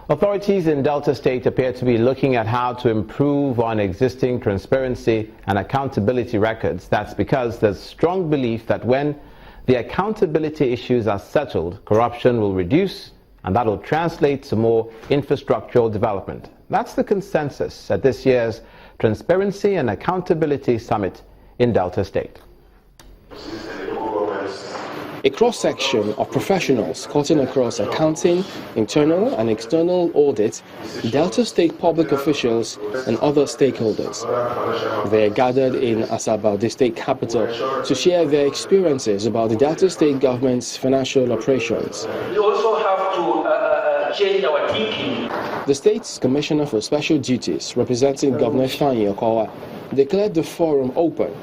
Authorities in Delta State appear to be looking at how to improve on existing transparency and accountability records. That's because there's strong belief that when the accountability issues are settled, corruption will reduce, and that will translate to more infrastructural development. That's the consensus at this year's Transparency and Accountability Summit in Delta State. A cross-section of professionals cutting across accounting, internal and external audit, Delta State public officials and other stakeholders. They are gathered in Asaba, the state capital, to share their experiences about the Delta State government's financial operations. We also have to change our thinking. The state's Commissioner for Special Duties, representing Governor Fanyi Okowa, declared the forum open.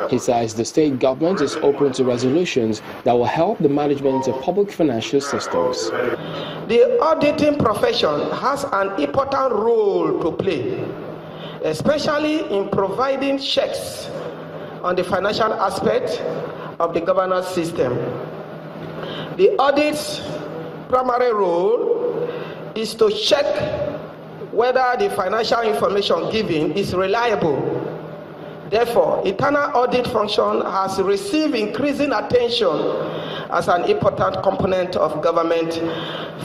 He says the state government is open to resolutions that will help the management of public financial systems. The auditing profession has an important role to play, especially in providing checks on the financial aspect of the governance system. The audit's primary role is to check whether the financial information given is reliable. Therefore, internal audit function has received increasing attention as an important component of government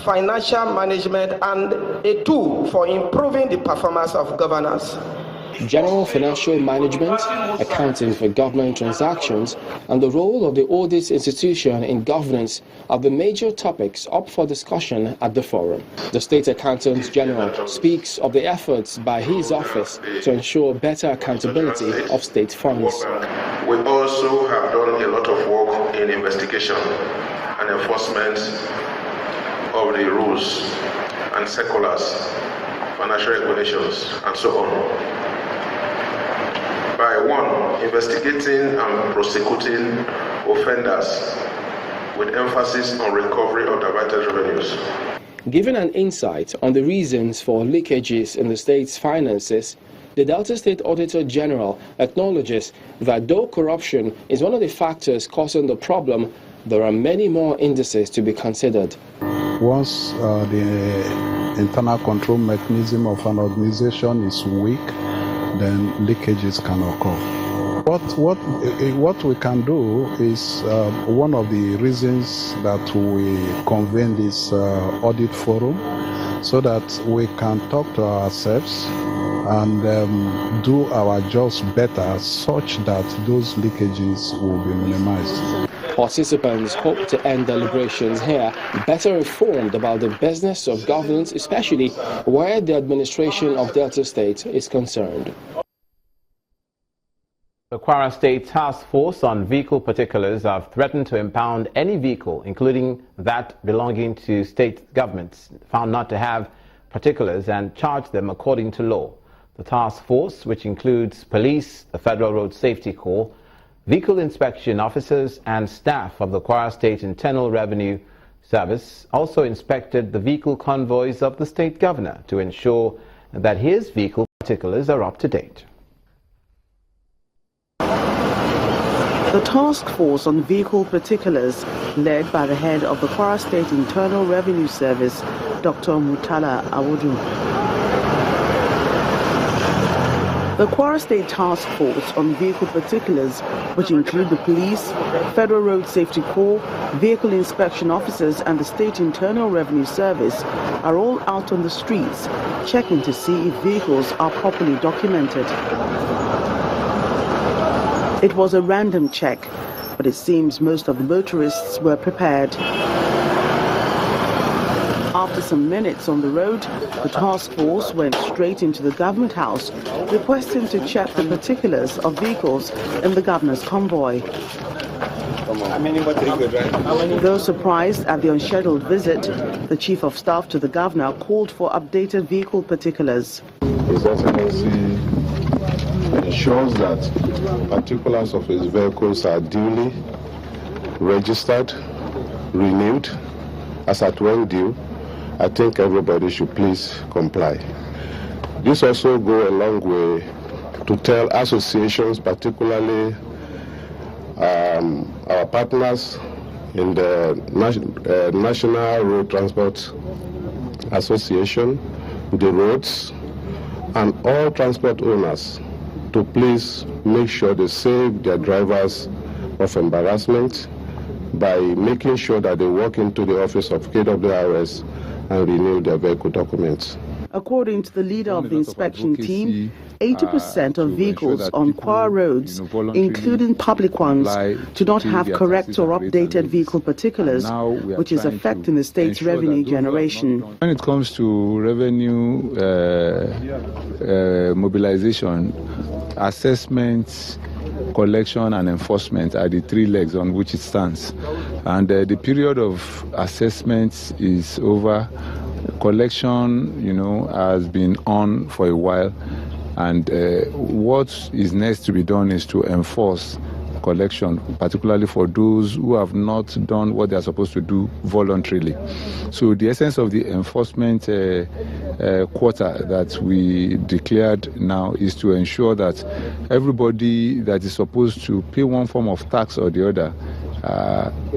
financial management and a tool for improving the performance of governance. General financial management, accounting for government transactions, and the role of the audit institution in governance are the major topics up for discussion at the forum. The State Accountant General speaks of the efforts by his office to ensure better accountability of state funds. We also have done a lot of work in investigation and enforcement of the rules and circulars, financial regulations, and so on. By one, investigating and prosecuting offenders with emphasis on recovery of diverted revenues. Given an insight on the reasons for leakages in the state's finances, the Delta State Auditor General acknowledges that though corruption is one of the factors causing the problem, there are many more indices to be considered. Once the internal control mechanism of an organization is weak, then leakages can occur. What we can do is one of the reasons that we convene this audit forum, so that we can talk to ourselves and do our jobs better, such that those leakages will be minimized. Participants hope to end deliberations here better informed about the business of governance, especially where the administration of Delta State is concerned. The Kwara State Task Force on Vehicle Particulars have threatened to impound any vehicle, including that belonging to state governments, found not to have particulars, and charge them according to law. The task force, which includes police, the Federal Road Safety Corps, vehicle inspection officers and staff of the Kwara State Internal Revenue Service, also inspected the vehicle convoys of the state governor to ensure that his vehicle particulars are up to date. The task force on vehicle particulars, led by the head of the Kwara State Internal Revenue Service, Dr. Mutala Awudu. The Kwara State Task Force on Vehicle Particulars, which include the police, Federal Road Safety Corps, vehicle inspection officers and the State Internal Revenue Service, are all out on the streets, checking to see if vehicles are properly documented. It was a random check, but it seems most of the motorists were prepared. After some minutes on the road, the task force went straight into the government house, requesting to check the particulars of vehicles in the governor's convoy. Though surprised at the unscheduled visit, the chief of staff to the governor called for updated vehicle particulars. His Excellency ensures that particulars of his vehicles are duly registered, renewed, as at when due. I think everybody should please comply. This also goes a long way to tell associations, particularly our partners in the National Road Transport Association, the roads, and all transport owners to please make sure they save their drivers of embarrassment by making sure that they walk into the office of KWRS and renew their vehicle documents. According to the leader of the inspection team, 80% of vehicles on Kwara roads, including public ones, do not have correct or updated vehicle particulars, which is affecting the state's revenue generation. When it comes to revenue mobilization, assessment, collection and enforcement are the three legs on which it stands. And the period of assessment is over. Collection, has been on for a while. And what is next to be done is to enforce collection, particularly for those who have not done what they are supposed to do voluntarily. So the essence of the enforcement quota that we declared now is to ensure that everybody that is supposed to pay one form of tax or the other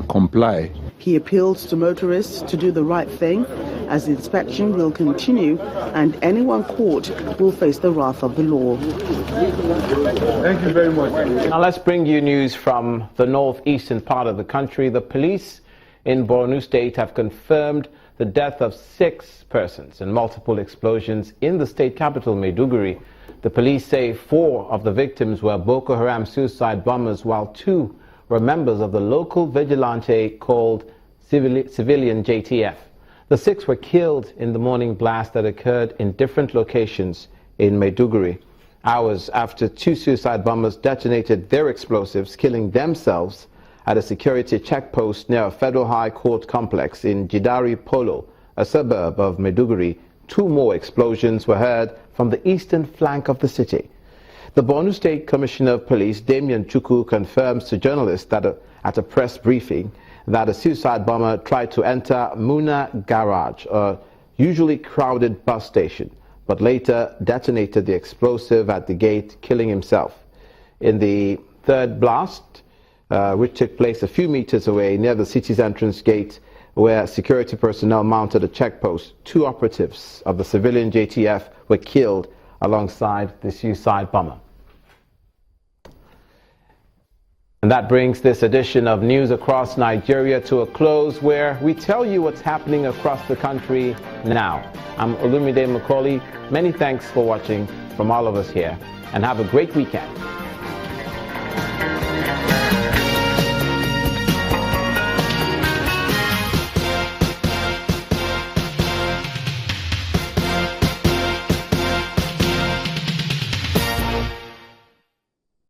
comply. He appeals to motorists to do the right thing, as the inspection will continue and anyone caught will face the wrath of the law. Thank you very much. Now let's bring you news from the northeastern part of the country. The police in Borno State have confirmed the death of 6 persons in multiple explosions in the state capital, Maiduguri. The police say 4 of the victims were Boko Haram suicide bombers, while 2 were members of the local vigilante called Civilian JTF. The 6 were killed in the morning blast that occurred in different locations in Maiduguri, hours after 2 suicide bombers detonated their explosives, killing themselves at a security checkpost near a federal high court complex in Jidari Polo, a suburb of Maiduguri. 2 more explosions were heard from the eastern flank of the city. The Borno State Commissioner of Police, Damian Chukwu, confirms to journalists that at a press briefing that a suicide bomber tried to enter Muna Garage, a usually crowded bus station, but later detonated the explosive at the gate, killing himself. In the third blast, which took place a few meters away near the city's entrance gate, where security personnel mounted a checkpost, 2 operatives of the civilian JTF were killed alongside the suicide bomber. And that brings this edition of News Across Nigeria to a close, where we tell you what's happening across the country now. I'm Olumide Macaulay. Many thanks for watching from all of us here, and have a great weekend.